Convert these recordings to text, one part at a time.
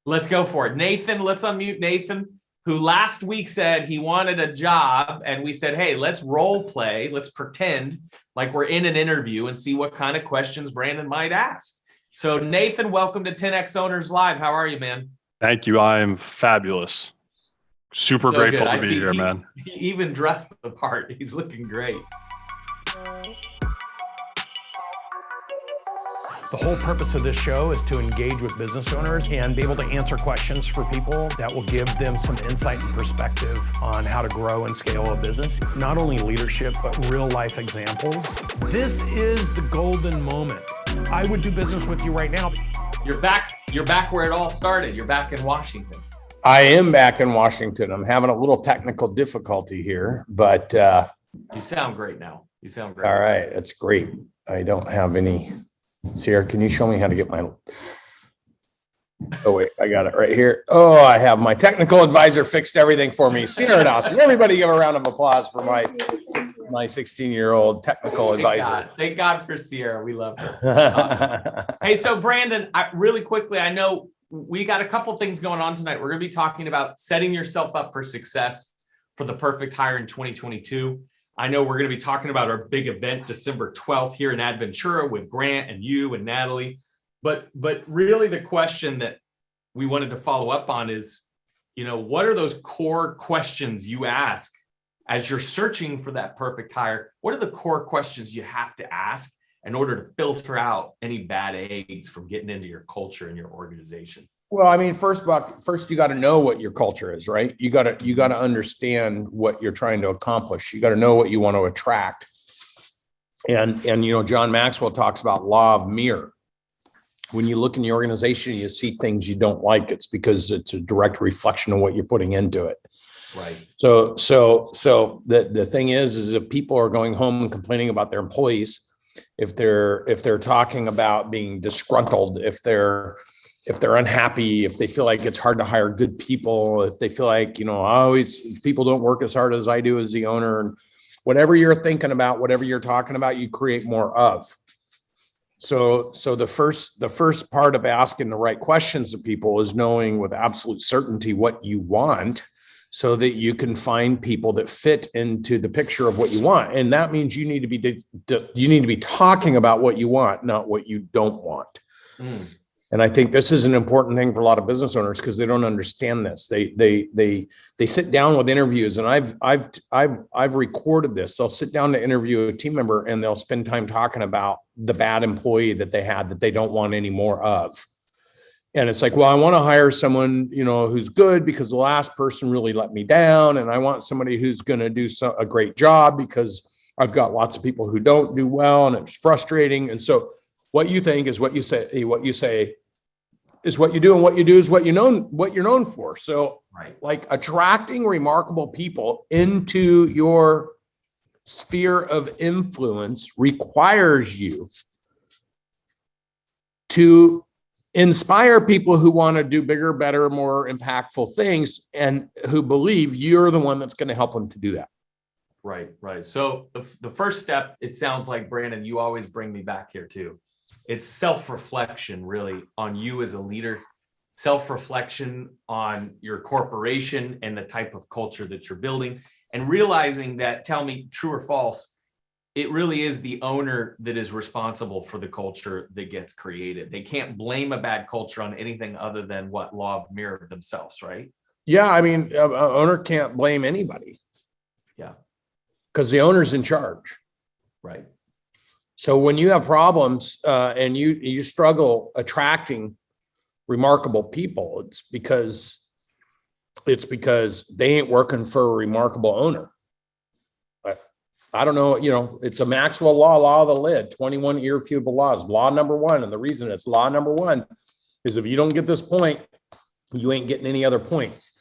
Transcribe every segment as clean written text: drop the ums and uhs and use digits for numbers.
Let's go for it. Nathan, let's unmute Nathan, who last week said he wanted a job. And we said, hey, let's role play. Let's pretend like we're in an interview and see what kind of questions Brandon might ask. So Nathan, welcome to 10X Owners Live. How are you, man? Thank you. I'm fabulous. Super grateful to be here, man. He even dressed the part. He's looking great. The whole purpose of this show is to engage with business owners and be able to answer questions for people that will give them some insight and perspective on how to grow and scale a business. Not only leadership, but real life examples. This is the golden moment. I would do business with you right now. You're back where it all started. You're back in Washington. I am back in Washington. I'm having a little technical difficulty here, but you sound great now. You sound great. All right, that's great. I don't have any. Sierra, can you show me how to get my? Oh wait, I got it right here. Oh, I have my technical advisor fixed everything for me. Sierra Dawson. Everybody give a round of applause for my 16-year-old technical advisor. Thank God for Sierra. We love her. Awesome. Hey, so Brandon, really quickly, I know we got a couple things going on tonight. We're going to be talking about setting yourself up for success for the perfect hire in 2022. I know we're going to be talking about our big event, December 12th here in Adventura with Grant and you and Natalie. But really the question that we wanted to follow up on is, what are those core questions you ask as you're searching for that perfect hire? What are the core questions you have to ask in order to filter out any bad eggs from getting into your culture and your organization? Well, I mean, first you got to know what your culture is, right? You got to understand what you're trying to accomplish. You got to know what you want to attract. And John Maxwell talks about law of mirror. When you look in the organization, you see things you don't like. It's because it's a direct reflection of what you're putting into it. Right. So the thing is if people are going home and complaining about their employees, if they're talking about being disgruntled, if they're unhappy, if they feel like it's hard to hire good people, if they feel like, people don't work as hard as I do as the owner, and whatever you're thinking about, whatever you're talking about, you create more of. So the first part of asking the right questions of people is knowing with absolute certainty what you want, so that you can find people that fit into the picture of what you want. And that means you need to be talking about what you want, not what you don't want. Mm. And I think this is an important thing for a lot of business owners because they don't understand this. They sit down with interviews, and I've recorded this. They'll sit down to interview a team member, and they'll spend time talking about the bad employee that they had that they don't want any more of. And it's like, well, I want to hire someone, who's good because the last person really let me down, and I want somebody who's going to do a great job because I've got lots of people who don't do well, and it's frustrating. And so what you think is what you say, what you say is what you do, and what you do is what you're known for. So right. Like attracting remarkable people into your sphere of influence requires you to inspire people who want to do bigger, better, more impactful things, and who believe you're the one that's going to help them to do that. Right. So the first step, it sounds like, Brandon, you always bring me back here too. It's self-reflection, really, on you as a leader, self-reflection on your corporation and the type of culture that you're building, and realizing that, tell me true or false, it really is the owner that is responsible for the culture that gets created. They can't blame a bad culture on anything other than what law of mirror themselves, right? Yeah, I mean, an owner can't blame anybody. Yeah. Because the owner's in charge. Right. So when you have problems and you struggle attracting remarkable people, it's because they ain't working for a remarkable owner. I don't know, it's a Maxwell law of the lid, 21 irrefutable laws, law number one. And the reason it's law number one is if you don't get this point, you ain't getting any other points.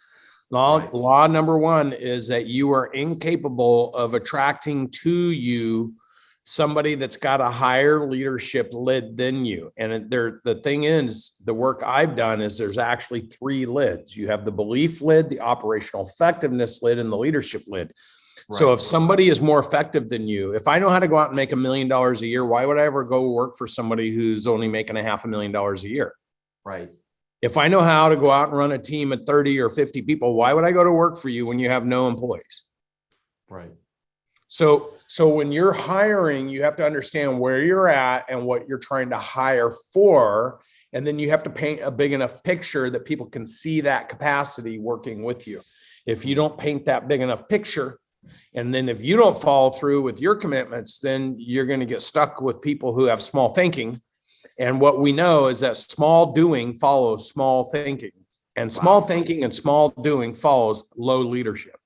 Law number one is that you are incapable of attracting to you somebody that's got a higher leadership lid than you. And the thing is, the work I've done is there's actually 3 lids. You have the belief lid, the operational effectiveness lid, and the leadership lid. Right. So if somebody is more effective than you, if I know how to go out and make $1 million a year, why would I ever go work for somebody who's only making $500,000 a year? Right. If I know how to go out and run a team of 30 or 50 people, why would I go to work for you when you have no employees? Right. So when you're hiring, you have to understand where you're at and what you're trying to hire for. And then you have to paint a big enough picture that people can see that capacity working with you. If you don't paint that big enough picture, and then if you don't follow through with your commitments, then you're going to get stuck with people who have small thinking. And what we know is that small doing follows small thinking, and small thinking and small doing follows low leadership.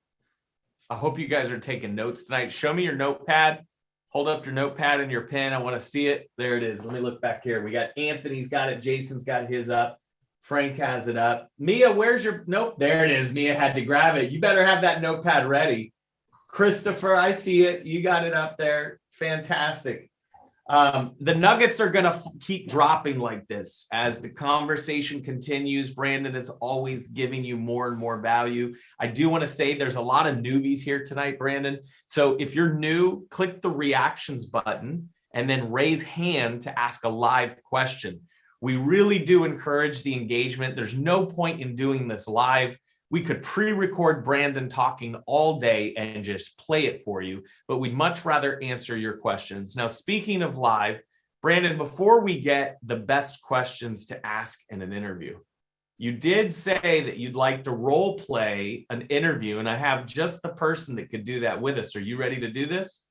I hope you guys are taking notes tonight. Show me your notepad. Hold up your notepad and your pen. I want to see it. There it is. Let me look back here. We got Anthony's got it. Jason's got his up. Frank has it up. Mia, where's your note? There it is. Mia had to grab it. You better have that notepad ready. Christopher, I see it. You got it up there. Fantastic. The nuggets are going to keep dropping like this as the conversation continues. Brandon is always giving you more and more value. I do want to say there's a lot of newbies here tonight, Brandon. So if you're new, click the reactions button and then raise hand to ask a live question. We really do encourage the engagement. There's no point in doing this live. We could pre-record Brandon talking all day and just play it for you, but we'd much rather answer your questions. Now, speaking of live, Brandon, before we get the best questions to ask in an interview, you did say that you'd like to role play an interview, and I have just the person that could do that with us. Are you ready to do this?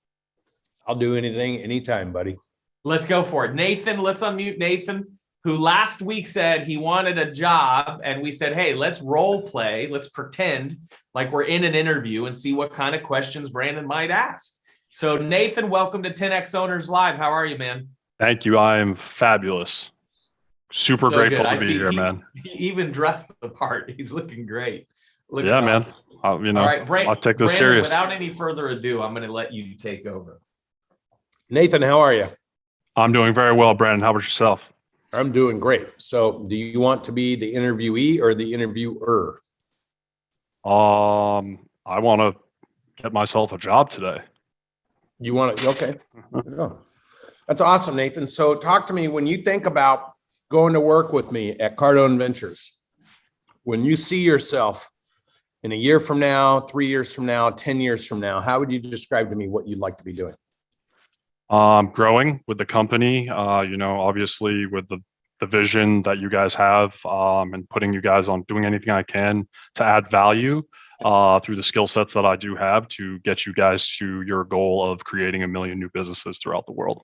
I'll do anything, anytime, buddy. Let's go for it. Nathan, let's unmute Nathan, who last week said he wanted a job, and we said, hey, let's role play. Let's pretend like we're in an interview and see what kind of questions Brandon might ask. So Nathan, welcome to 10X Owners Live. How are you, man? Thank you. I am fabulous. Super grateful to be here, man. He even dressed the part. He's looking great. Yeah, man. All right, I'll take this Brandon, serious. without any further ado, I'm going to let you take over. Nathan, how are you? I'm doing very well, Brandon. How about yourself? I'm doing great. So do you want to be the interviewee or the interviewer? I want to get myself a job today. You want to? Okay. That's awesome, Nathan. So talk to me when you think about going to work with me at Cardone Ventures. When you see yourself in a year from now, 3 years from now, 10 years from now, how would you describe to me what you'd like to be doing? Growing with the company, obviously with the vision that you guys have, and putting you guys on doing anything I can to add value through the skill sets that I do have to get you guys to your goal of creating 1 million new businesses throughout the world,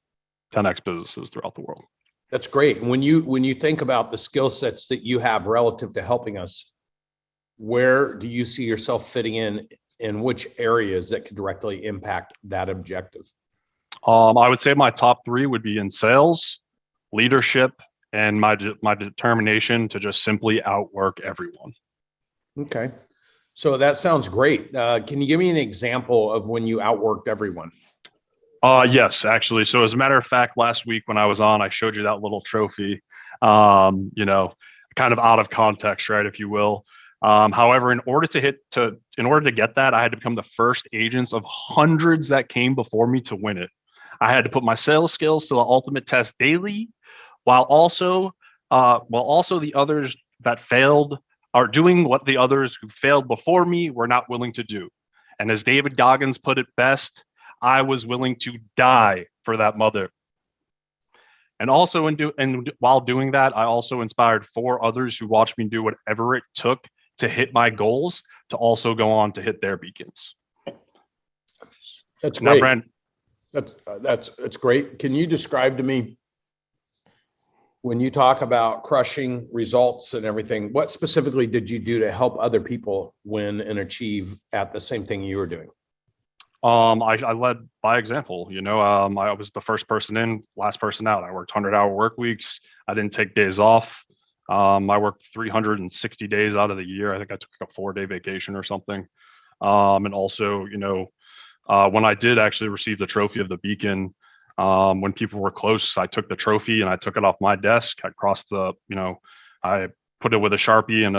10X businesses throughout the world. That's great. When you think about the skill sets that you have relative to helping us, where do you see yourself fitting in which areas that could directly impact that objective? I would say my top 3 would be in sales, leadership, and my determination to just simply outwork everyone. Okay. So that sounds great. Can you give me an example of when you outworked everyone? Yes, actually. So as a matter of fact, last week when I was on, I showed you that little trophy, kind of out of context, right, if you will. However, in order to get that, I had to become the first agents of hundreds that came before me to win it. I had to put my sales skills to the ultimate test daily, while also the others that failed are doing what the others who failed before me were not willing to do. And as David Goggins put it best, I was willing to die for that mother. And also while doing that, I also inspired 4 others who watched me do whatever it took to hit my goals to also go on to hit their beacons. That's now, great. Brandon, That's great. Can you describe to me, when you talk about crushing results and everything, what specifically did you do to help other people win and achieve at the same thing you were doing? I led by example. I was the first person in, last person out. I worked 100-hour work weeks. I didn't take days off. I worked 360 days out of the year. I think I took a 4-day vacation or something. And also, when I did actually receive the trophy of the beacon, when people were close, I took the trophy and I took it off my desk. I crossed I put it with a Sharpie and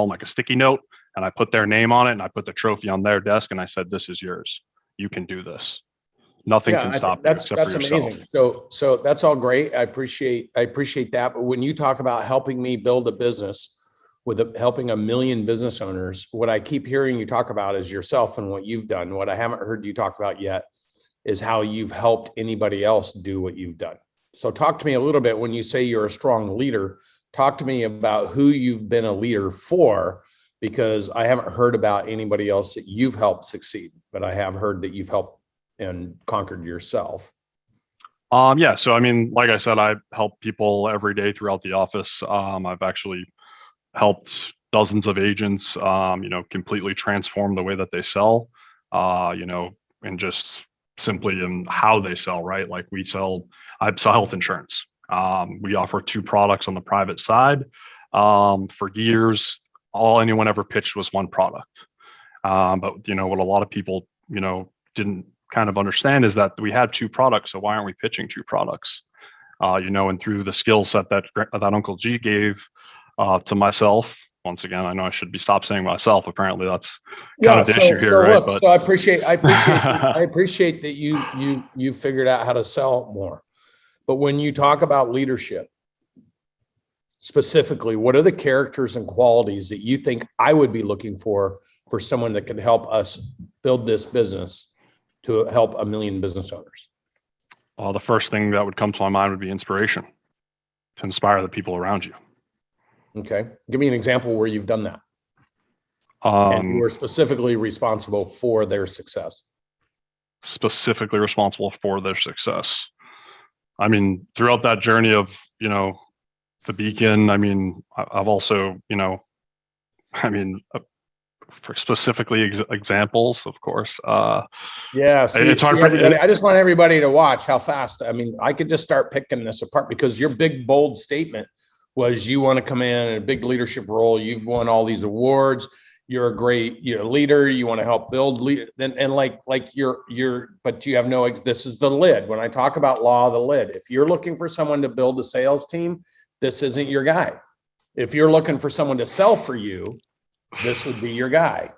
like a sticky note, and I put their name on it and I put the trophy on their desk and I said, this is yours. You can do this. Nothing Yeah, can I think stop you that's except for yourself. amazing. So that's all great. I appreciate that. But when you talk about helping me build a business helping 1 million business owners, what I keep hearing you talk about is yourself and what you've done. What I haven't heard you talk about yet is how you've helped anybody else do what you've done. So talk to me a little bit when you say you're a strong leader. Talk to me about who you've been a leader for, because I haven't heard about anybody else that you've helped succeed, but I have heard that you've helped and conquered yourself. Yeah. So, I mean, like I said, I help people every day throughout the office. I've actually helped dozens of agents, completely transform the way that they sell, and just simply in how they sell, right? Like I sell health insurance. We offer 2 products on the private side. For years, all anyone ever pitched was 1 product. But what a lot of people, didn't kind of understand is that we had 2 products. So why aren't we pitching 2 products? And through the skill set that Uncle G gave to myself. Once again, I know I should be stopped saying myself. Apparently, that's kind of the issue here, right? Look, so I appreciate that you figured out how to sell more. But when you talk about leadership, specifically, what are the characters and qualities that you think I would be looking for someone that can help us build this business to help 1 million business owners? The first thing that would come to my mind would be inspiration, to inspire the people around you. Okay. Give me an example where you've done that. And you were specifically responsible for their success. Specifically responsible for their success. I mean, throughout that journey of, the Beacon, I mean, I've also, for specifically examples, of course. Yeah, it's hard for everybody. I just want everybody to watch how fast. I mean, I could just start picking this apart because your big, bold statement was you want to come in a big leadership role. You've won all these awards. You're a great leader. You want to help build lead. And like but you have this is the lid. When I talk about law of the lid, if you're looking for someone to build a sales team, this isn't your guy. If you're looking for someone to sell for you, this would be your guy.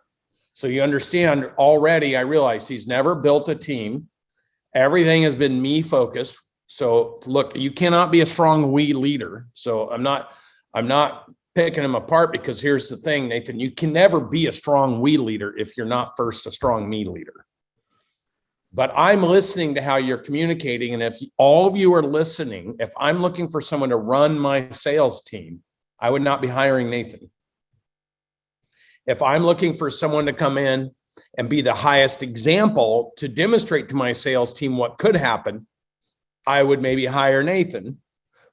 So you understand already, I realize he's never built a team. Everything has been me focused. So look, you cannot be a strong we leader. So I'm not picking him apart, because here's the thing, Nathan, you can never be a strong we leader if you're not first a strong me leader. But I'm listening to how you're communicating. And if all of you are listening, if I'm looking for someone to run my sales team, I would not be hiring Nathan. If I'm looking for someone to come in and be the highest example to demonstrate to my sales team what could happen, I would maybe hire Nathan,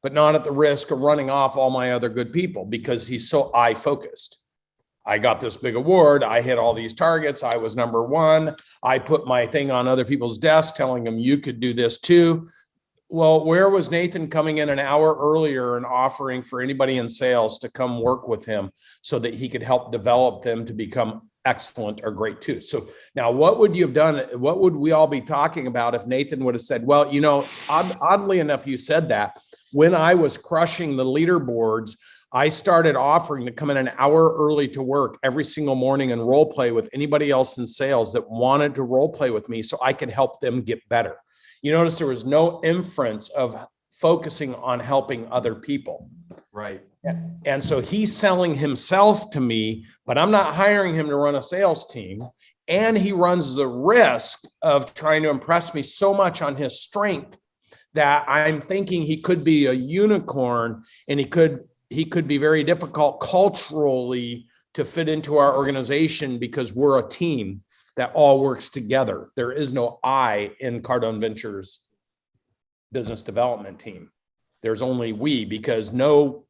but not at the risk of running off all my other good people, because he's so eye focused. I got this big award. I hit all these targets. I was number 1. I put my thing on other people's desks telling them you could do this too. Well, where was Nathan coming in an hour earlier and offering for anybody in sales to come work with him so that he could help develop them to become excellent or great too? So now what would you have done? What would we all be talking about if Nathan would have said, well, oddly enough, you said that when I was crushing the leaderboards, I started offering to come in an hour early to work every single morning and role play with anybody else in sales that wanted to role play with me so I could help them get better. You notice there was no inference of focusing on helping other people. Right. And so he's selling himself to me, but I'm not hiring him to run a sales team. And he runs the risk of trying to impress me so much on his strength that I'm thinking he could be a unicorn, and he could be very difficult culturally to fit into our organization, because we're a team that all works together. There is no I in Cardone Ventures business development team. There's only we, because no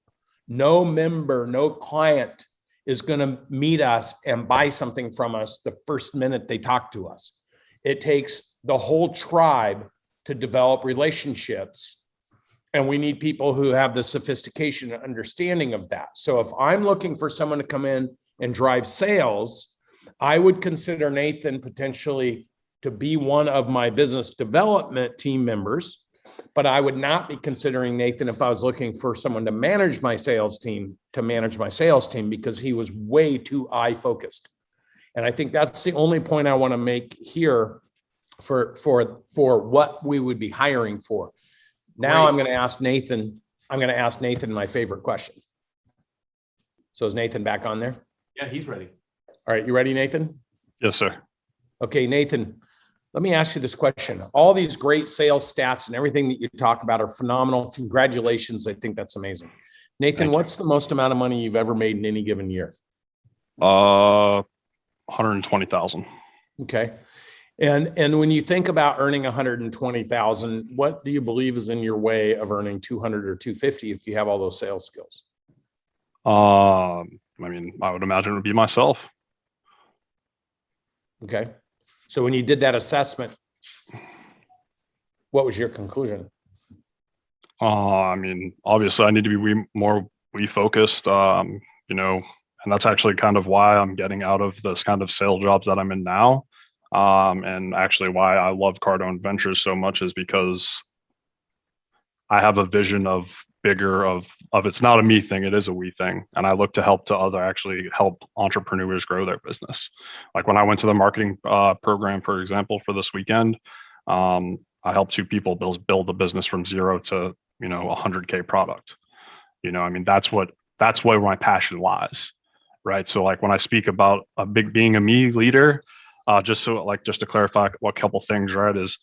member, no client is going to meet us and buy something from us the first minute they talk to us. It takes the whole tribe to develop relationships. And we need people who have the sophistication and understanding of that. So if I'm looking for someone to come in and drive sales, I would consider Nathan potentially to be one of my business development team members, but I would not be considering Nathan if I was looking for someone to manage my sales team, because he was way too eye focused. And I think that's the only point I want to make here for what we would be hiring for. Now Great. I'm going to ask Nathan. I'm going to ask Nathan my favorite question. So is Nathan back on there? Yeah, he's ready. All right, you ready, Nathan? Yes, sir. Okay, Nathan, let me ask you this question. All these great sales stats and everything that you talk about are phenomenal. Congratulations. I think that's amazing. Nathan, Thank you. what's the most amount of money you've ever made in any given year? 120,000. Okay. And when you think about earning 120,000, what do you believe is in your way of earning 200 or 250 if you have all those sales skills? I mean, I would imagine it would be myself. Okay. So when you did that assessment, what was your conclusion? I mean, obviously I need to be more focused, and that's actually kind of why I'm getting out of this kind of sales jobs that I'm in now. And actually why I love Cardone Ventures so much is because I have a vision of bigger of it's not a me thing, it is a we thing. And I look to help entrepreneurs grow their business. Like when I went to the marketing program, for example, for this weekend, I helped 2 people build a business from 0 to, a 100K product. I mean, that's where my passion lies. Right. So like when I speak about being a me leader, just to clarify what couple things, right, is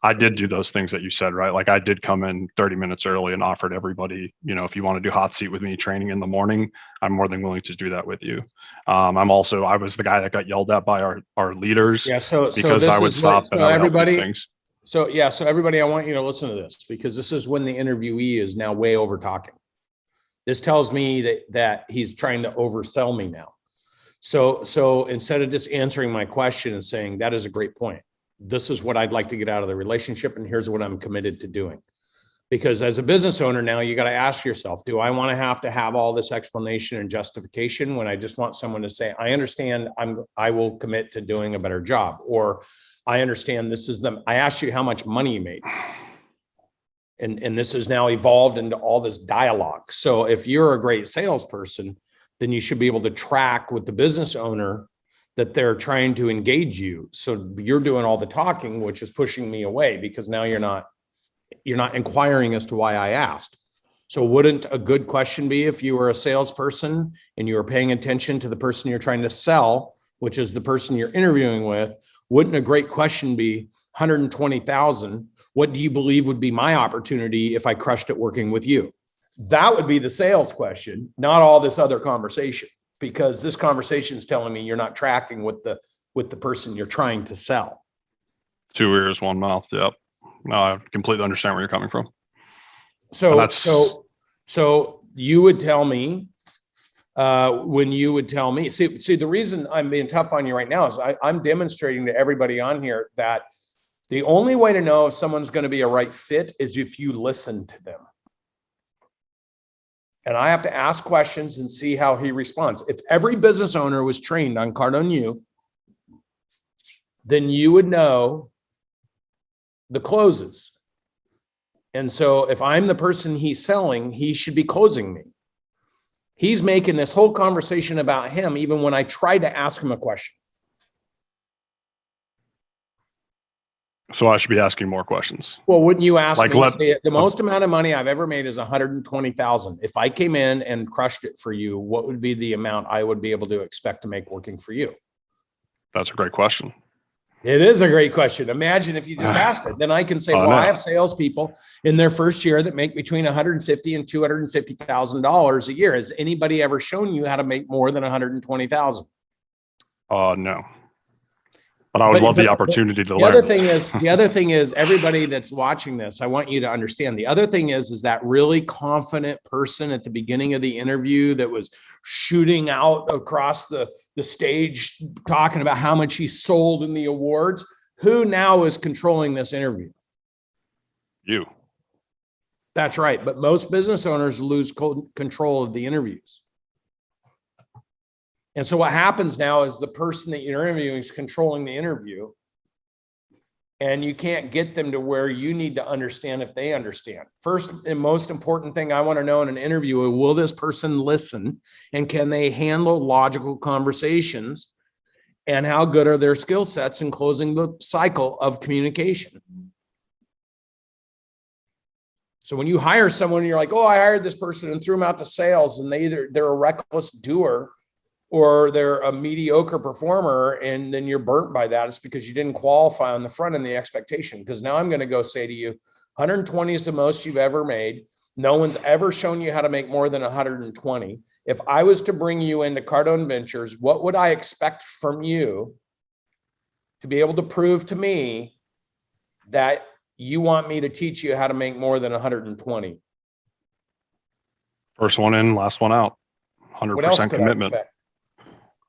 I did do those things that you said, right? Like I did come in 30 minutes early and offered everybody, if you want to do hot seat with me training in the morning, I'm more than willing to do that with you. I was the guy that got yelled at by our leaders. Yeah. So because this I would is stop what, and so I would help everybody, these things. so everybody, I want you to listen to this because this is when the interviewee is now way over talking. This tells me that he's trying to oversell me now. So instead of just answering my question and saying, that is a great point, this is what I'd like to get out of the relationship. And here's what I'm committed to doing. Because as a business owner now, you got to ask yourself, do I want to have all this explanation and justification when I just want someone to say, I understand, I will commit to doing a better job, or I understand I asked you how much money you made. And this has now evolved into all this dialogue. So if you're a great salesperson, then you should be able to track with the business owner that they're trying to engage you. So you're doing all the talking, which is pushing me away because now you're not inquiring as to why I asked. So wouldn't a good question be, if you were a salesperson and you were paying attention to the person you're trying to sell, which is the person you're interviewing with, wouldn't a great question be 120,000? What do you believe would be my opportunity if I crushed it working with you? That would be the sales question, not all this other conversation, because this conversation is telling me you're not tracking with the person you're trying to sell. 2 ears, 1 mouth. Yep. No, I completely understand where you're coming from. So you would tell me, when you would tell me, see, the reason I'm being tough on you right now is I'm demonstrating to everybody on here that the only way to know if someone's going to be a right fit is if you listen to them. And I have to ask questions and see how he responds. If every business owner was trained on Cardone U, then you would know the closes. And so if I'm the person he's selling, he should be closing me. He's making this whole conversation about him, even when I try to ask him a question. So I should be asking more questions. Well, wouldn't you ask Like, me, say, the most amount of money I've ever made is 120,000. If I came in and crushed it for you, what would be the amount I would be able to expect to make working for you? That's a great question. It is a great question. Imagine if you just asked it. Then I can say, well, I have salespeople in their first year that make between $150,000 and $250,000 a year. Has anybody ever shown you how to make more than 120,000? No. But I would love the opportunity to learn. The other thing is everybody that's watching this, I want you to understand. The other thing is that really confident person at the beginning of the interview that was shooting out across the stage, talking about how much he sold in the awards, who now is controlling this interview? You. That's right. But most business owners lose control of the interviews. And so what happens now is the person that you're interviewing is controlling the interview, and you can't get them to where you need to understand if they understand. First and most important thing I want to know in an interview, will this person listen, and can they handle logical conversations? and how good are their skill sets in closing the cycle of communication. So when you hire someone, you're like, oh, I hired this person and threw them out to sales, and they're a reckless doer or they're a mediocre performer, and then you're burnt by that. It's because you didn't qualify on the front end the expectation. Because now I'm going to go say to you, 120 is the most you've ever made. No one's ever shown you how to make more than 120. If I was to bring you into Cardone Ventures, what would I expect from you to be able to prove to me that you want me to teach you how to make more than 120? First one in, last one out. What else 100% could I commitment. expect?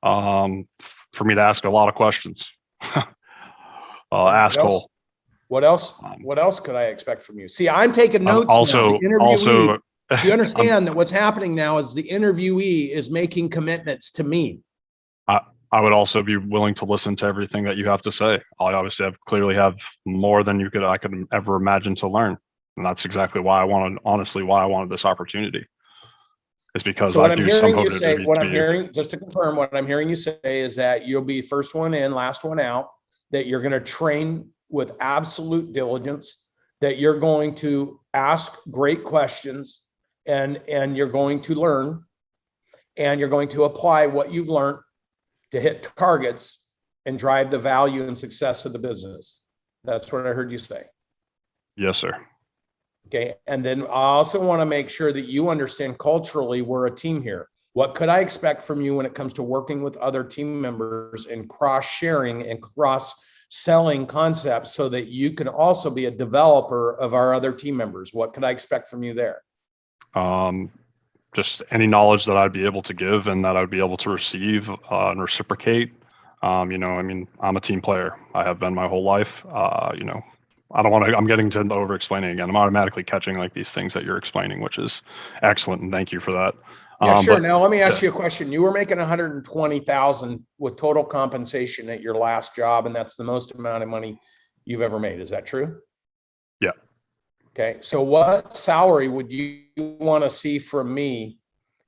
For me to ask a lot of questions. Ask Cole. What else? What else could I expect from you? See, I'm taking notes now. The interviewee, you understand that what's happening now is the interviewee is making commitments to me. I would also be willing to listen to everything that you have to say. I obviously clearly have more than I could ever imagine to learn. And that's exactly why I wanted this opportunity. It's because so I do some you say, what I'm hearing, just to confirm, what I'm hearing you say is that you'll be first one in, last one out, that you're going to train with absolute diligence, that you're going to ask great questions, and you're going to learn, and you're going to apply what you've learned to hit targets and drive the value and success of the business. That's what I heard you say. Yes, sir. Okay. And then I also want to make sure that you understand culturally we're a team here. What could I expect from you when it comes to working with other team members and cross-sharing and cross-selling concepts so that you can also be a developer of our other team members? What could I expect from you there? Just any knowledge that I'd be able to give and that I'd be able to receive and reciprocate. I'm a team player. I have been my whole life. I don't want to, I'm getting to over explaining again. I'm automatically catching like these things that you're explaining, which is excellent. And thank you for that. Yeah, sure. Now let me ask you a question. You were making 120,000 with total compensation at your last job, and that's the most amount of money you've ever made. Is that true? Yeah. Okay. So what salary would you want to see from me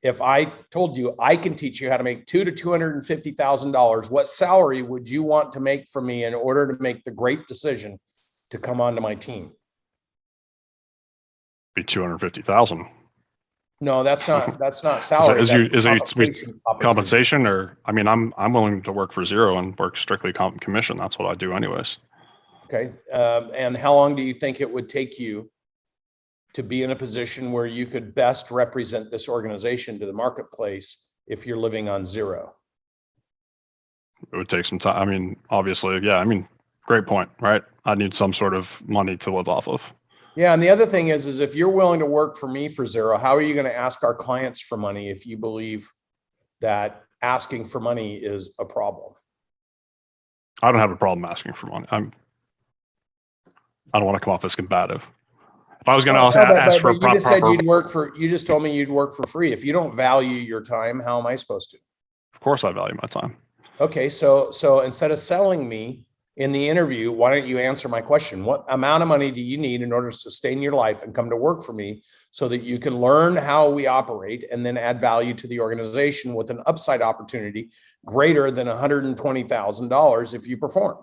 if I told you I can teach you how to make $200,000 to $250,000? What salary would you want to make from me in order to make the great decision to come onto my team? Be 250,000. No, that's not salary. Is it compensation, or I'm willing to work for zero and work strictly commission. That's what I do anyways. Okay. And how long do you think it would take you to be in a position where you could best represent this organization to the marketplace if you're living on zero? It would take some time. Obviously, yeah. Great point, right? I need some sort of money to live off of. Yeah. And the other thing is if you're willing to work for me for zero, how are you going to ask our clients for money if you believe that asking for money is a problem? I don't have a problem asking for money. I don't want to come off as combative. If I was going to ask for a you just said you just told me you'd work for free. If you don't value your time, how am I supposed to? Of course I value my time. Okay. So instead of selling me in the interview, why don't you answer my question? What amount of money do you need in order to sustain your life and come to work for me so that you can learn how we operate and then add value to the organization with an upside opportunity greater than $120,000 if you perform?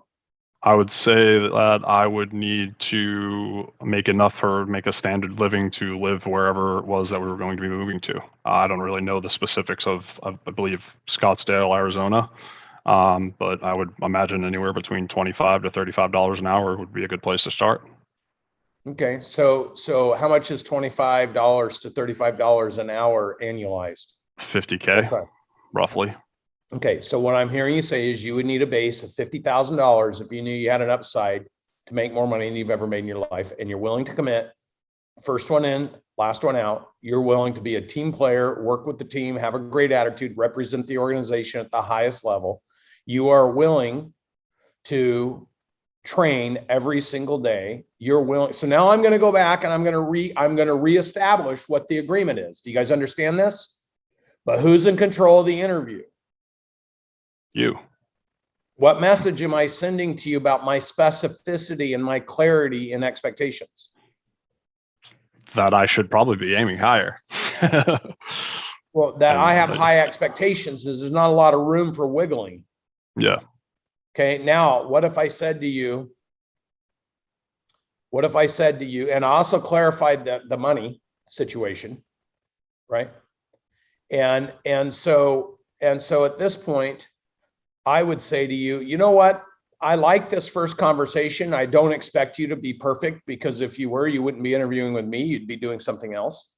I would say that I would need to make enough for make a standard living to live wherever it was that we were going to be moving to. I don't really know the specifics of I believe, Scottsdale, Arizona. But I would imagine anywhere between $25 to $35 an hour would be a good place to start. Okay. So how much is $25 to $35 an hour annualized? $50K, okay, roughly. Okay. So what I'm hearing you say is you would need a base of $50,000 if you knew you had an upside to make more money than you've ever made in your life, and you're willing to commit. First one in, last one out. You're willing to be a team player, work with the team, have a great attitude, represent the organization at the highest level. You are willing to train every single day. You're willing. So now I'm going to go back and I'm going to reestablish what the agreement is. Do you guys understand this? But who's in control of the interview? You. What message am I sending to you about my specificity and my clarity and expectations? That I should probably be aiming higher. Well, that I have high expectations. There's not a lot of room for wiggling. Yeah. Okay, now what if I said to you, and I also clarified the money situation, right? And so at this point, I would say to you, you know what? I like this first conversation. I don't expect you to be perfect, because if you were, you wouldn't be interviewing with me. You'd be doing something else.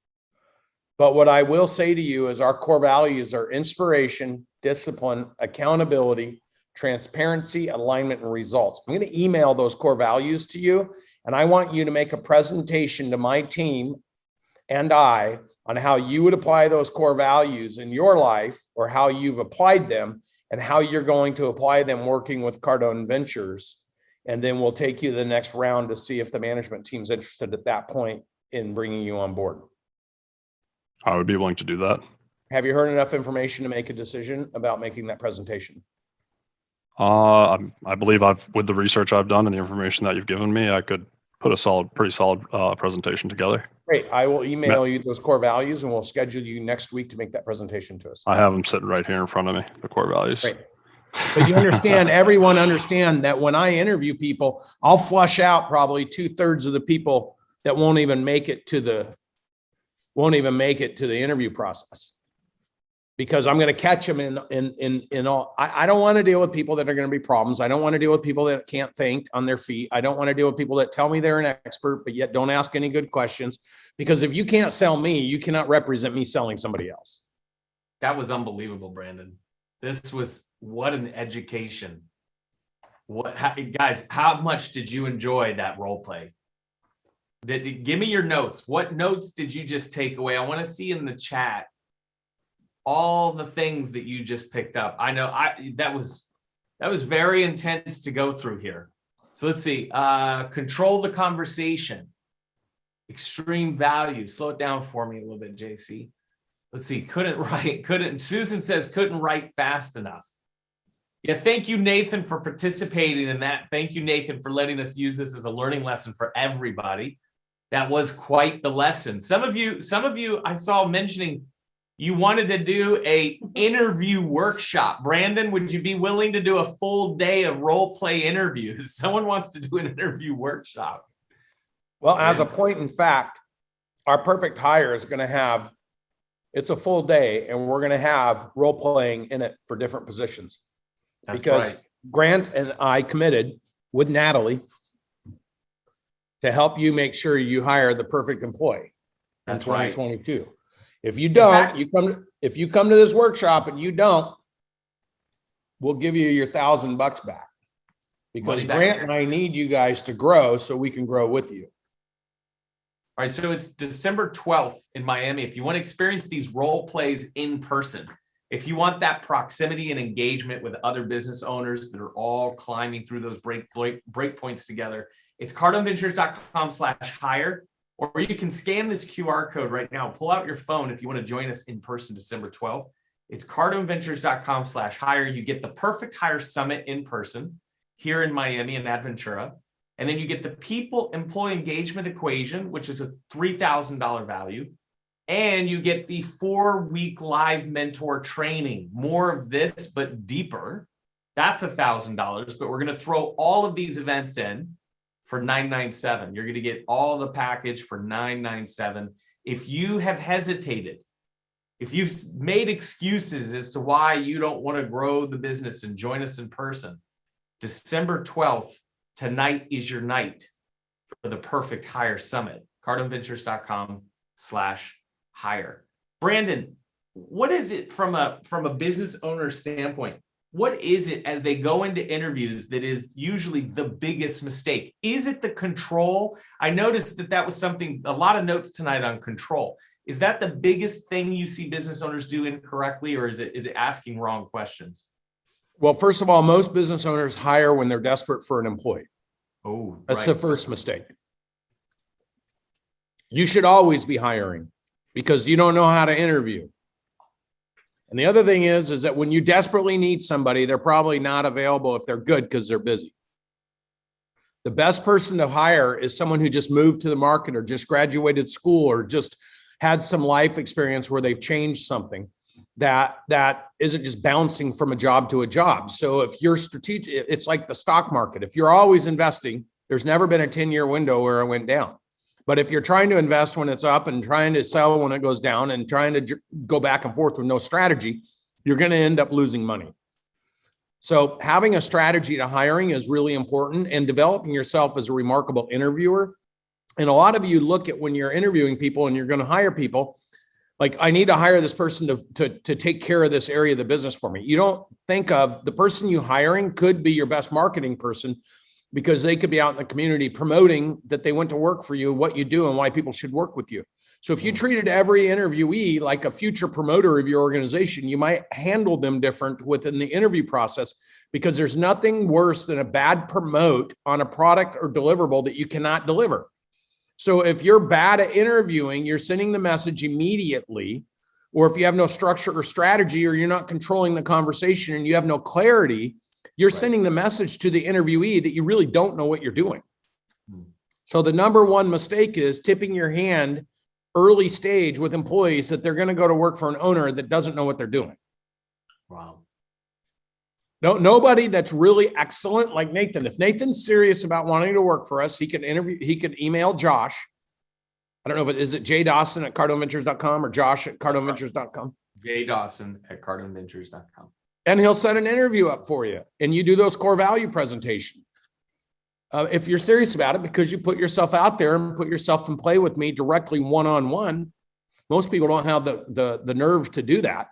But what I will say to you is our core values are inspiration, discipline, accountability, transparency, alignment, and results. I'm going to email those core values to you, and I want you to make a presentation to my team and I on how you would apply those core values in your life, or how you've applied them, and how you're going to apply them working with Cardone Ventures. And then we'll take you to the next round to see if the management team's interested at that point in bringing you on board. I would be willing to do that. Have you heard enough information to make a decision about making that presentation? I believe with the research I've done and the information that you've given me, I could put a pretty solid presentation together. Great. I will email you those core values, and we'll schedule you next week to make that presentation to us. I have them sitting right here in front of me, the core values. Great. But you understand, everyone understand that when I interview people, I'll flush out probably 2/3 of the people that won't even make it to the interview process, because I'm going to catch them in all. I don't want to deal with people that are going to be problems. I don't want to deal with people that can't think on their feet. I don't want to deal with people that tell me they're an expert, but yet don't ask any good questions, because if you can't sell me, you cannot represent me selling somebody else. That was unbelievable, Brandon. This was, what an education. Guys, how much did you enjoy that role play? Give me your notes. What notes did you just take away? I want to see in the chat all the things that you just picked up. I know that was very intense to go through here. So let's see. Control the conversation. Extreme value. Slow it down for me a little bit, JC. Let's see. Susan says couldn't write fast enough. Yeah, thank you, Nathan, for participating in that. Thank you, Nathan, for letting us use this as a learning lesson for everybody. That was quite the lesson. Some of you I saw mentioning you wanted to do a interview workshop. Brandon, would you be willing to do a full day of role play interviews? Someone wants to do an interview workshop. Well, as a point in fact, our perfect hire is going to have, it's a full day, and we're going to have role playing in it for different positions. That's because right. Grant and I committed with Natalie to help you make sure you hire the perfect employee in That's right. 2022. If you don't, if you come to this workshop and you don't, we'll give you your $1,000 back, because Grant and I need you guys to grow so we can grow with you. All right, so it's December 12th in Miami. If you want to experience these role plays in person, if you want that proximity and engagement with other business owners that are all climbing through those break points together, it's cardoneventures.com/hire, or you can scan this QR code right now. Pull out your phone if you want to join us in person December 12th. It's cardoneventures.com/hire. You get the Perfect Hire Summit in person here in Miami and Adventura. And then you get the People Employee Engagement Equation, which is a $3,000 value. And you get the 4-week live mentor training. More of this, but deeper. That's $1,000. But we're going to throw all of these events in for $997. You're going to get all the package for $997. If you have hesitated, if you've made excuses as to why you don't want to grow the business and join us in person, December 12th, tonight is your night for the Perfect Hire Summit. cardoneventures.com/hire. Brandon, what is it from a business owner standpoint? What is it as they go into interviews that is usually the biggest mistake? Is it the control? I noticed that was something, a lot of notes tonight on control. Is that the biggest thing you see business owners do incorrectly, or is it asking wrong questions? Well, first of all, most business owners hire when they're desperate for an employee. Oh, that's the first mistake. You should always be hiring because you don't know how to interview. And the other thing is that when you desperately need somebody, they're probably not available if they're good because they're busy. The best person to hire is someone who just moved to the market or just graduated school or just had some life experience where they've changed something. that isn't just bouncing from a job to a job. So if you're strategic, it's like the stock market. If you're always investing, there's never been a 10-year window where it went down. But if you're trying to invest when it's up and trying to sell when it goes down and trying to go back and forth with no strategy, you're going to end up losing money. So having a strategy to hiring is really important, and developing yourself as a remarkable interviewer. And a lot of you look at when you're interviewing people and you're going to hire people, like, I need to hire this person to take care of this area of the business for me. You don't think of the person you hiring could be your best marketing person, because they could be out in the community promoting that they went to work for you, what you do, and why people should work with you. So if you treated every interviewee like a future promoter of your organization, you might handle them different within the interview process, because there's nothing worse than a bad promote on a product or deliverable that you cannot deliver. So if you're bad at interviewing, you're sending the message immediately, or if you have no structure or strategy, or you're not controlling the conversation and you have no clarity, you're sending the message to the interviewee that you really don't know what you're doing. So the number one mistake is tipping your hand early stage with employees that they're going to go to work for an owner that doesn't know what they're doing. Wow. No, nobody that's really excellent like Nathan. If Nathan's serious about wanting to work for us, he could email Josh. I don't know if is it J Dawson at CardoneVentures.com or Josh at CardoneVentures.com. J Dawson at CardoneVentures.com. And he'll set an interview up for you, and you do those core value presentations. If you're serious about it, because you put yourself out there and put yourself in play with me directly one-on-one. Most people don't have the nerve to do that.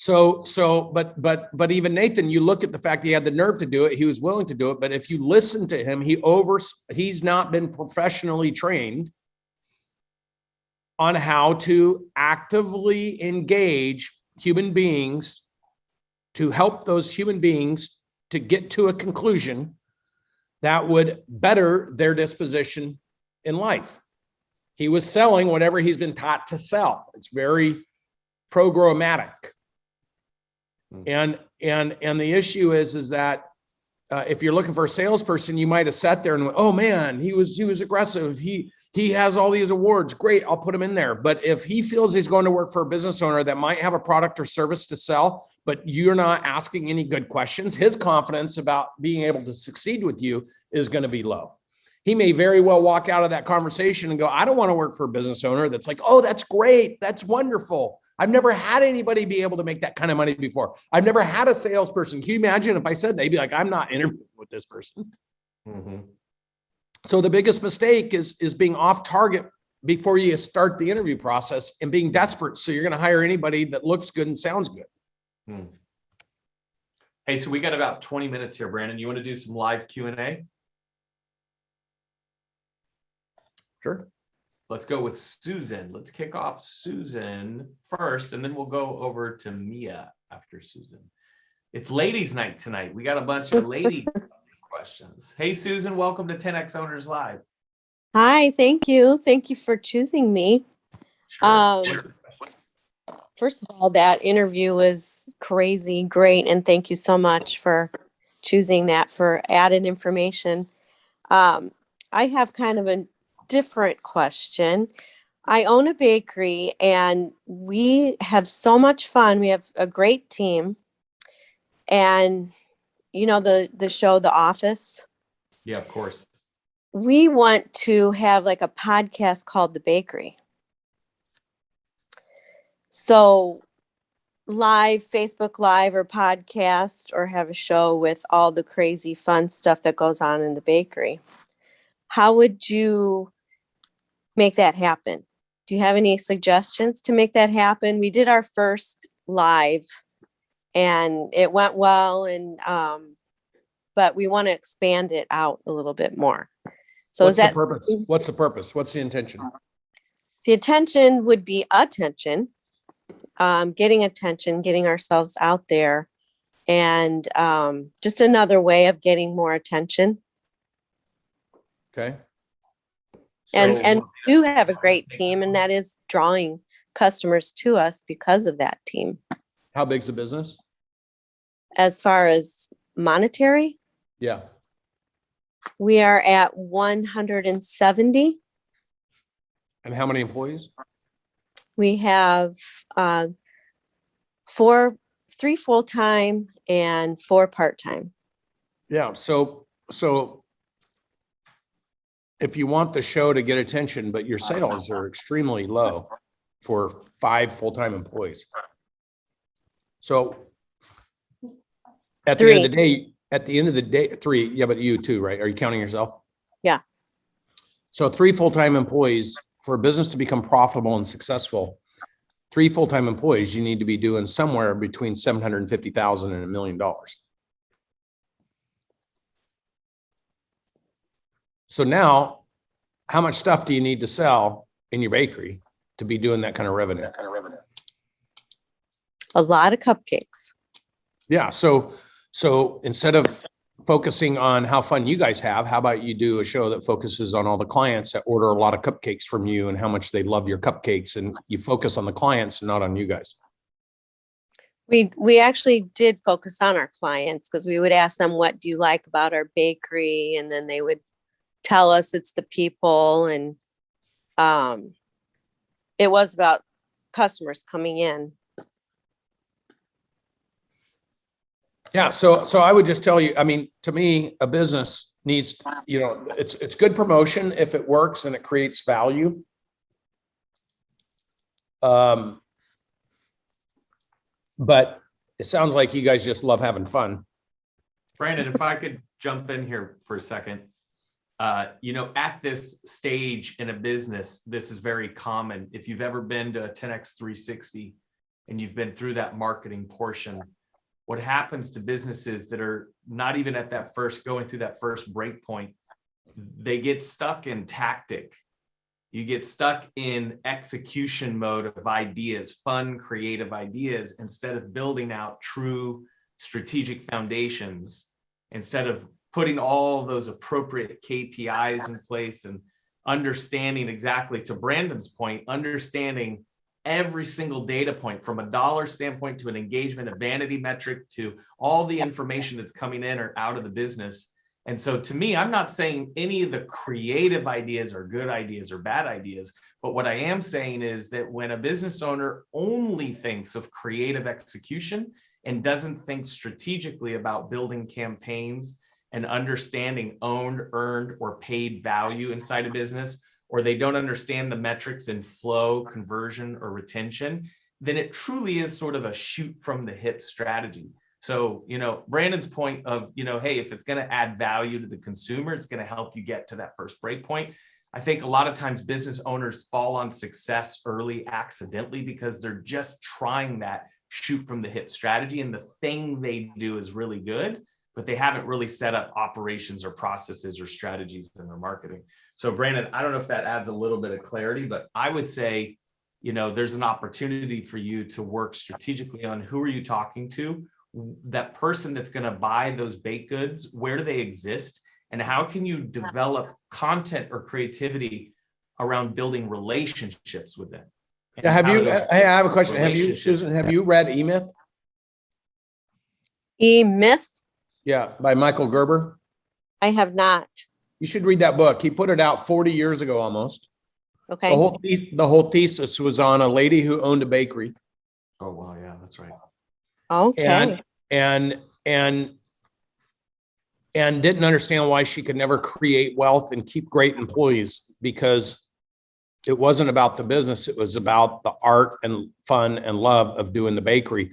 But even Nathan, you look at the fact he had the nerve to do it, he was willing to do it. But if you listen to him, he's not been professionally trained on how to actively engage human beings, to help those human beings to get to a conclusion that would better their disposition in life. He was selling whatever he's been taught to sell. It's very programmatic. And the issue is that if you're looking for a salesperson, you might have sat there and went, oh man, he was aggressive. He has all these awards. Great, I'll put him in there. But if he feels he's going to work for a business owner that might have a product or service to sell, but you're not asking any good questions, his confidence about being able to succeed with you is going to be low. He may very well walk out of that conversation and go, I don't want to work for a business owner that's like, oh, that's great. That's wonderful. I've never had anybody be able to make that kind of money before. I've never had a salesperson. Can you imagine if I said, they'd be like, I'm not interviewing with this person. Mm-hmm. So the biggest mistake is being off target before you start the interview process and being desperate. So you're going to hire anybody that looks good and sounds good. Hey, so we got about 20 minutes here, Brandon. You want to do some live Q&A? Sure. Let's go with Susan. Let's kick off Susan first, and then we'll go over to Mia after Susan. It's ladies' night tonight. We got a bunch of ladies questions. Hey, Susan, welcome to 10X Owners Live. Hi, thank you. Thank you for choosing me. Sure. First of all, that interview was crazy, great, and thank you so much for choosing that for added information. I have kind of a different question. I own a bakery and we have so much fun. We have a great team. And you know the show The Office? Yeah, of course. We want to have like a podcast called The Bakery. So live, Facebook Live or podcast, or have a show with all the crazy fun stuff that goes on in the bakery. How would you make that happen? Do you have any suggestions to make that happen? We did our first live and it went well, and but we want to expand it out a little bit more. So what's is that the purpose? What's the purpose? What's the intention? The attention would be attention, getting attention, getting ourselves out there, and just another way of getting more attention. Okay. And we do have a great team, and that is drawing customers to us because of that team. How big's the business? As far as monetary, Yeah. we are at 170. And how many employees? We have 3 full-time and 4 part-time. Yeah. So if you want the show to get attention, but your sales are extremely low for 5 full-time employees. So at the end of the day, 3, yeah, but you too, right? Are you counting yourself? Yeah. So 3 full-time employees for a business to become profitable and successful, 3 full-time employees, you need to be doing somewhere between $750,000 and $1 million. So now, how much stuff do you need to sell in your bakery to be doing that kind of revenue? A lot of cupcakes. Yeah. So instead of focusing on how fun you guys have, how about you do a show that focuses on all the clients that order a lot of cupcakes from you and how much they love your cupcakes, and you focus on the clients and not on you guys. We actually did focus on our clients because we would ask them, what do you like about our bakery? And then they would tell us it's the people. And it was about customers coming in. Yeah. So I would just tell you, I mean, to me, a business needs, it's good promotion if it works and it creates value. But it sounds like you guys just love having fun. Brandon, if I could jump in here for a second. At this stage in a business, this is very common. If you've ever been to a 10X 360 and you've been through that marketing portion, what happens to businesses that are not even at that going through that first break point, they get stuck in tactic. You get stuck in execution mode of ideas, fun, creative ideas, instead of building out true strategic foundations, instead of putting all those appropriate KPIs in place and understanding exactly, to Brandon's point, understanding every single data point from a dollar standpoint to an engagement, a vanity metric, to all the information that's coming in or out of the business. And so to me, I'm not saying any of the creative ideas are good ideas or bad ideas, but what I am saying is that when a business owner only thinks of creative execution and doesn't think strategically about building campaigns and understanding owned, earned, or paid value inside a business, or they don't understand the metrics in flow, conversion, or retention, then it truly is sort of a shoot from the hip strategy. So, Brandon's point of, hey, if it's going to add value to the consumer, it's going to help you get to that first break point. I think a lot of times business owners fall on success early accidentally because they're just trying that shoot from the hip strategy, and the thing they do is really good, but they haven't really set up operations or processes or strategies in their marketing. So Brandon, I don't know if that adds a little bit of clarity, but I would say, there's an opportunity for you to work strategically on who are you talking to, that person that's going to buy those baked goods, where do they exist? And how can you develop content or creativity around building relationships with them? Yeah, I have a question. Susan, have you read E-Myth? E-Myth? Yeah, by Michael Gerber. I have not. You should read that book. He put it out 40 years ago almost. Okay. The whole thesis was on a lady who owned a bakery. Oh, wow. Yeah, that's right. Okay. And didn't understand why she could never create wealth and keep great employees, because it wasn't about the business. It was about the art and fun and love of doing the bakery.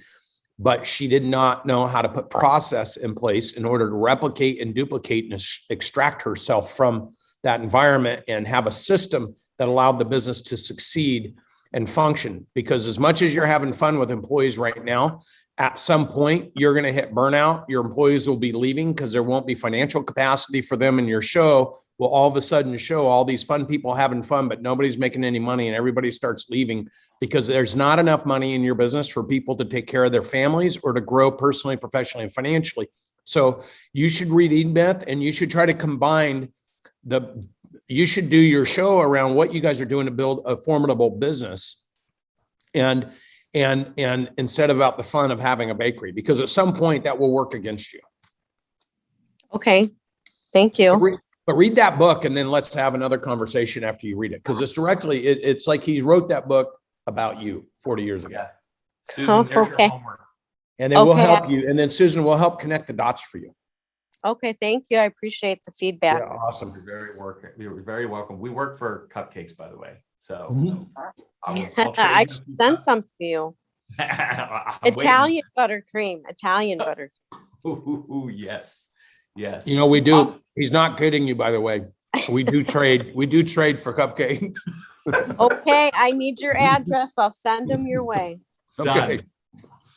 But she did not know how to put process in place in order to replicate and duplicate and extract herself from that environment and have a system that allowed the business to succeed and function. Because as much as you're having fun with employees right now, at some point you're going to hit burnout. Your employees will be leaving because there won't be financial capacity for them, and your show will all of a sudden show all these fun people having fun, but nobody's making any money, and everybody starts leaving because there's not enough money in your business for people to take care of their families or to grow personally, professionally, and financially. So you should read E-Myth, and you should try to combine you should do your show around what you guys are doing to build a formidable business, and instead of about the fun of having a bakery, because at some point that will work against you. Okay. Thank you. But read that book, and then let's have another conversation after you read it. Because it's like he wrote that book about you 40 years ago. Yeah. Susan, there's your Okay. homework. And then we'll Okay. help you. And then Susan will help connect the dots for you. Okay, thank you. I appreciate the feedback. Yeah, awesome. You're very welcome. We work for cupcakes, by the way. So Mhm. I'll trade I you a should few send cups. some to you. I'm waiting. Italian buttercream. Italian buttercream. Ooh, yes. Yes. You know, we do. Awesome. He's not kidding you, by the way. We do trade. We do trade for cupcakes. Okay, I need your address. I'll send them your way. Okay.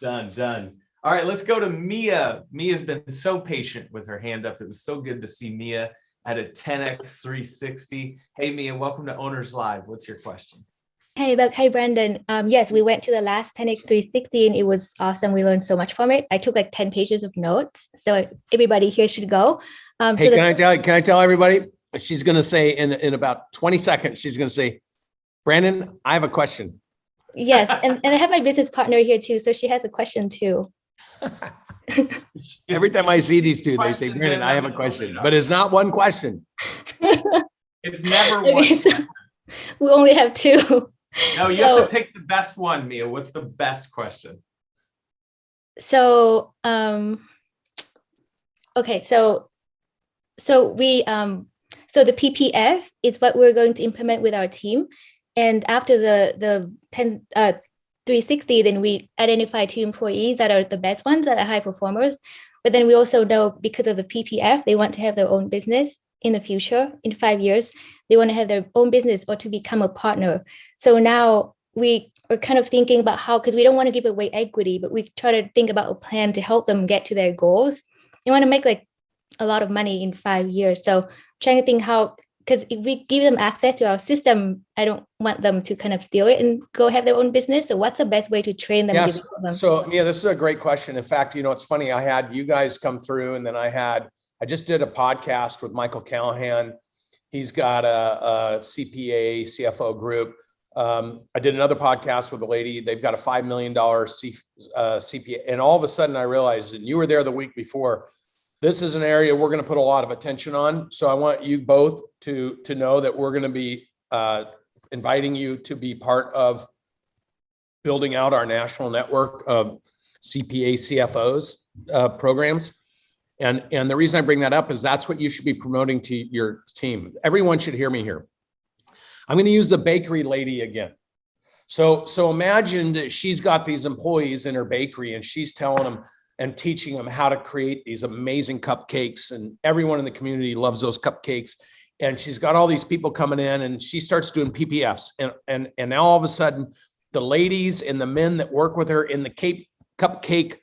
Done. All right, let's go to Mia. Mia's been so patient with her hand up. It was so good to see Mia at a 10x 360. Hey, Mia, welcome to Owners Live. What's your question? Hey, Doug. Hey, Brandon. Yes, we went to the last 10x 360 and it was awesome. We learned so much from it. I took like 10 pages of notes. So everybody here should go. Hey, can I tell everybody? She's going to say in about 20 seconds, she's going to say, Brandon, I have a question. Yes. And I have my business partner here too. So she has a question too. Every time I see these two, they say, Questions Brandon, in, I have a let me know question, later. but it's not one question. It's never Okay, one. so we only have two. No, you have to pick the best one, Mia. What's the best question? So, okay. So we, so the PPF is what we're going to implement with our team. And after the 360, then we identify 2 employees that are the best ones, that are high performers. But then we also know because of the PPF, they want to have their own business in the future, in 5 years, they want to have their own business or to become a partner. So now we are kind of thinking about how, because we don't want to give away equity, but we try to think about a plan to help them get to their goals. They want to make like a lot of money in 5 years. So trying to think how, because if we give them access to our system, I don't want them to kind of steal it and go have their own business. So what's the best way to train them? and Yes. develop them? So yeah, this is a great question. In fact, you know, it's funny. I had you guys come through and then I just did a podcast with Michael Callahan. He's got a CPA, CFO group. I did another podcast with a lady. They've got a $5 million CPA. And all of a sudden I realized, and you were there the week before, this is an area we're going to put a lot of attention on. So I want you both to know that we're going to be inviting you to be part of building out our national network of CPA, CFOs programs. And the reason I bring that up is that's what you should be promoting to your team. Everyone should hear me here. I'm going to use the bakery lady again. So imagine that she's got these employees in her bakery and she's telling them and teaching them how to create these amazing cupcakes. And everyone in the community loves those cupcakes. And she's got all these people coming in and she starts doing PPFs. And now all of a sudden, the ladies and the men that work with her in the cupcake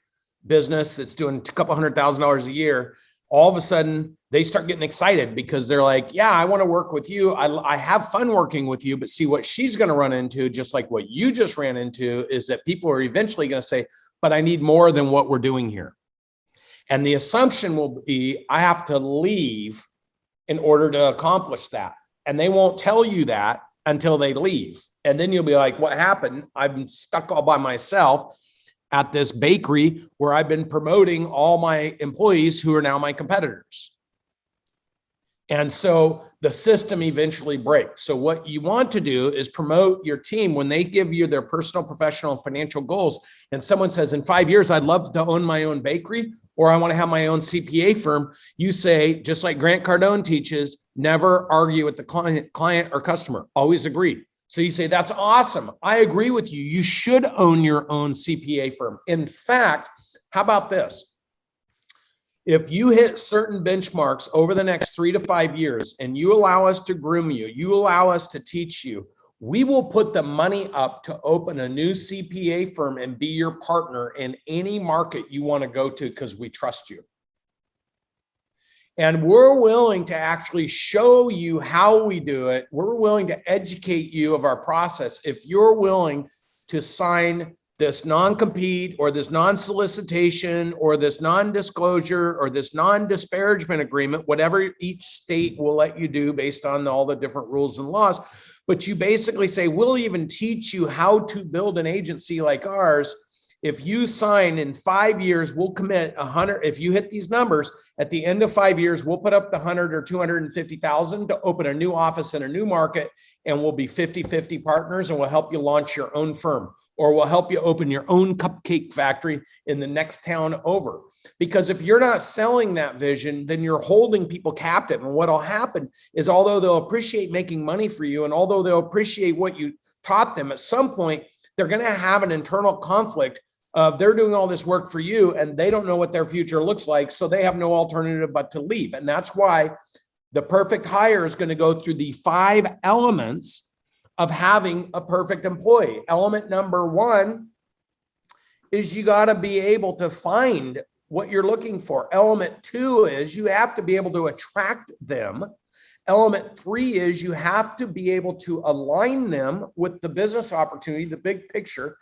business that's doing a couple $100,000 a year, all of a sudden they start getting excited because they're like, yeah, I want to work with you. I have fun working with you. But see, what she's going to run into, just like what you just ran into, is that people are eventually going to say, but I need more than what we're doing here. And the assumption will be, I have to leave in order to accomplish that. And they won't tell you that until they leave. And then you'll be like, what happened? I'm stuck all by myself at this bakery where I've been promoting all my employees who are now my competitors. And so the system eventually breaks. So what you want to do is promote your team when they give you their personal, professional, and financial goals. And someone says, in 5 years, I'd love to own my own bakery, or I want to have my own CPA firm. You say, just like Grant Cardone teaches, never argue with the client or customer, always agree. So you say, that's awesome. I agree with you. You should own your own CPA firm. In fact, how about this? If you hit certain benchmarks over the next 3 to 5 years and you allow us to groom you, you allow us to teach you, we will put the money up to open a new CPA firm and be your partner in any market you want to go to because we trust you. And we're willing to actually show you how we do it. We're willing to educate you of our process. If you're willing to sign this non-compete or this non-solicitation or this non-disclosure or this non-disparagement agreement, whatever each state will let you do based on all the different rules and laws. But you basically say, we'll even teach you how to build an agency like ours. If you sign in 5 years, we'll commit 100. If you hit these numbers at the end of 5 years, we'll put up the 100 or 250,000 to open a new office in a new market, and we'll be 50-50 partners, and we'll help you launch your own firm. or will help you open your own cupcake factory in the next town over. Because if you're not selling that vision, then you're holding people captive. And what'll happen is, although they'll appreciate making money for you, and although they'll appreciate what you taught them, at some point, they're going to have an internal conflict of they're doing all this work for you and they don't know what their future looks like. So they have no alternative but to leave. And that's why the perfect hire is going to go through the 5 elements of having a perfect employee. Element number 1 is you got to be able to find what you're looking for. Element 2 is you have to be able to attract them. Element 3 is you have to be able to align them with the business opportunity, the big picture.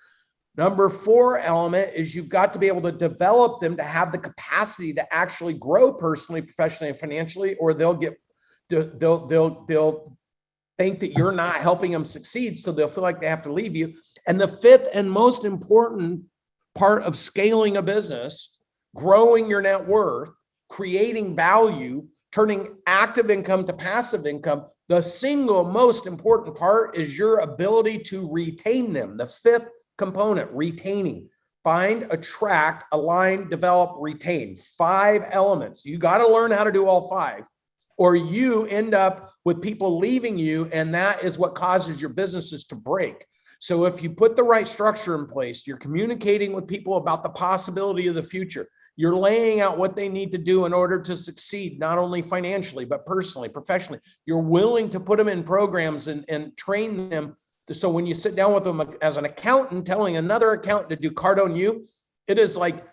Number 4 element is you've got to be able to develop them to have the capacity to actually grow personally, professionally, and financially, or they'll think that you're not helping them succeed. So they'll feel like they have to leave you. And the 5th and most important part of scaling a business, growing your net worth, creating value, turning active income to passive income, the single most important part is your ability to retain them. The 5th component, retaining. Find, attract, align, develop, retain. 5 elements. You got to learn how to do all 5, or you end up with people leaving you, and that is what causes your businesses to break. So if you put the right structure in place, you're communicating with people about the possibility of the future. You're laying out what they need to do in order to succeed, not only financially, but personally, professionally. You're willing to put them in programs and train them. So when you sit down with them as an accountant, telling another accountant to do Cardone U, it is like,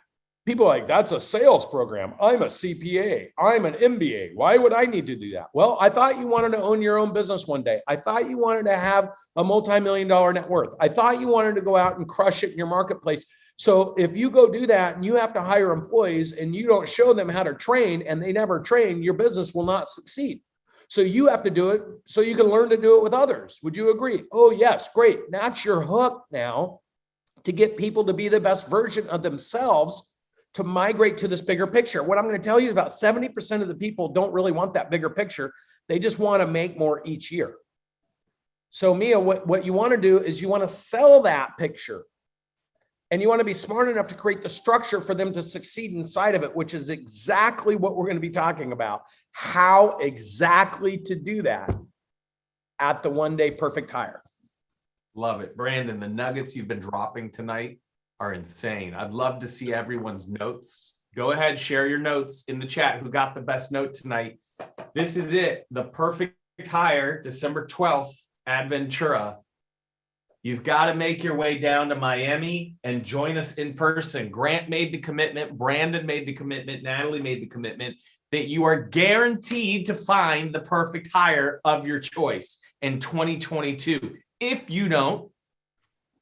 people are like, that's a sales program. I'm a CPA. I'm an MBA. Why would I need to do that? Well, I thought you wanted to own your own business one day. I thought you wanted to have a multi-million-dollar net worth. I thought you wanted to go out and crush it in your marketplace. So if you go do that and you have to hire employees and you don't show them how to train and they never train, your business will not succeed. So you have to do it so you can learn to do it with others. Would you agree? Oh, yes. Great. That's your hook now to get people to be the best version of themselves, to migrate to this bigger picture. What I'm going to tell you is about 70% of the people don't really want that bigger picture. They just want to make more each year. So Mia, what you want to do is you want to sell that picture. And you want to be smart enough to create the structure for them to succeed inside of it, which is exactly what we're going to be talking about. How exactly to do that at the One Day Perfect Hire. Love it. Brandon, the nuggets you've been dropping tonight are insane. I'd love to see everyone's notes. Go ahead, share your notes in the chat. Who got the best note tonight? This is it. The Perfect Hire, December 12th at Ventura. You've got to make your way down to Miami and join us in person. Grant made the commitment. Brandon made the commitment. Natalie made the commitment that you are guaranteed to find the perfect hire of your choice in 2022. If you don't,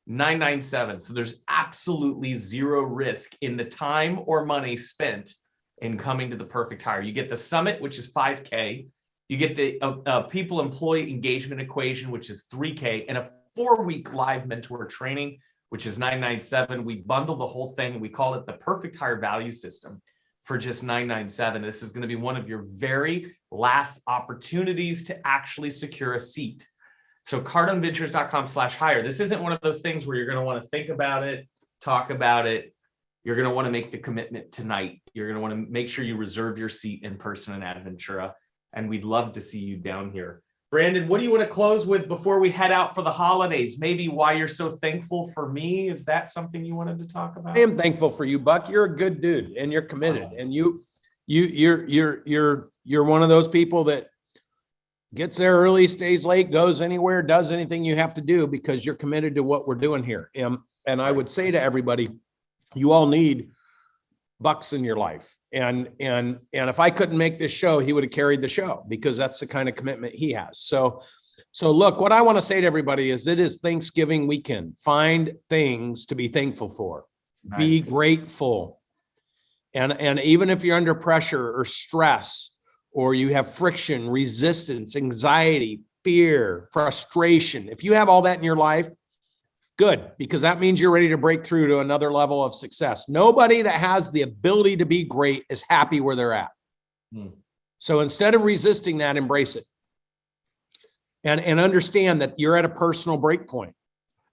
997. So there's absolutely zero risk in the time or money spent in coming to the perfect hire. You get the summit, which is $5K. You get the people employee engagement equation, which is $3K, and a 4-week live mentor training, which is $997. We bundle the whole thing. We call it the Perfect Hire Value System for just $997. This is going to be one of your very last opportunities to actually secure a seat. So cardoneventures.com/hire. This isn't one of those things where you're going to want to think about it, talk about it. You're going to want to make the commitment tonight. You're going to want to make sure you reserve your seat in person in Adventura. And we'd love to see you down here. Brandon, what do you want to close with before we head out for the holidays? Maybe why you're so thankful for me. Is that something you wanted to talk about? I am thankful for you, Buck. You're a good dude and you're committed. And you're one of those people that gets there early, stays late, goes anywhere, does anything you have to do because you're committed to what we're doing here. And I would say to everybody, you all need Bucks in your life. And if I couldn't make this show, he would have carried the show because that's the kind of commitment he has. So look, what I want to say to everybody is it is Thanksgiving weekend. Find things to be thankful for. Nice. Be grateful. And even if you're under pressure or stress, or you have friction, resistance, anxiety, fear, frustration, if you have all that in your life, good, because that means you're ready to break through to another level of success. Nobody that has the ability to be great is happy where they're at. So instead of resisting that, embrace it. And understand that you're at a personal break point.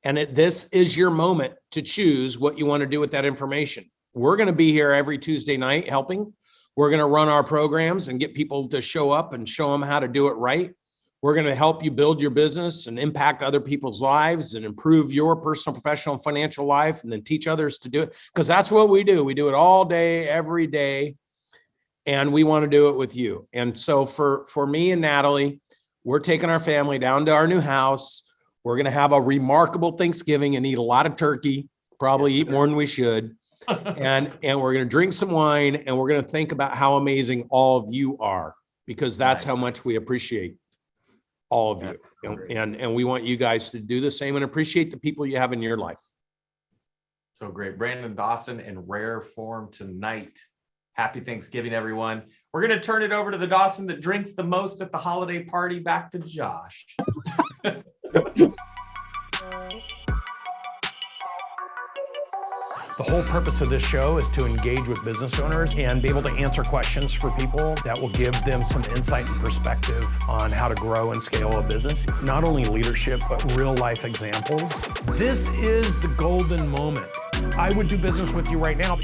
And this is your moment to choose what you want to do with that information. We're going to be here every Tuesday night helping. We're going to run our programs and get people to show up and show them how to do it right. We're going to help you build your business and impact other people's lives and improve your personal, professional, and financial life, and then teach others to do it. Because that's what we do. We do it all day, every day. And we want to do it with you. And so for me and Natalie, we're taking our family down to our new house. We're going to have a remarkable Thanksgiving and eat a lot of turkey, probably eat more than we should. And we're going to drink some wine, and we're going to think about how amazing all of you are, because that's how much we appreciate all of you. And we want you guys to do the same and appreciate the people you have in your life. So great. Brandon Dawson in rare form tonight. Happy Thanksgiving, everyone. We're going to turn it over to the Dawson that drinks the most at the holiday party. Back to Josh. The whole purpose of this show is to engage with business owners and be able to answer questions for people that will give them some insight and perspective on how to grow and scale a business. Not only leadership, but real life examples. This is the golden moment. I would do business with you right now.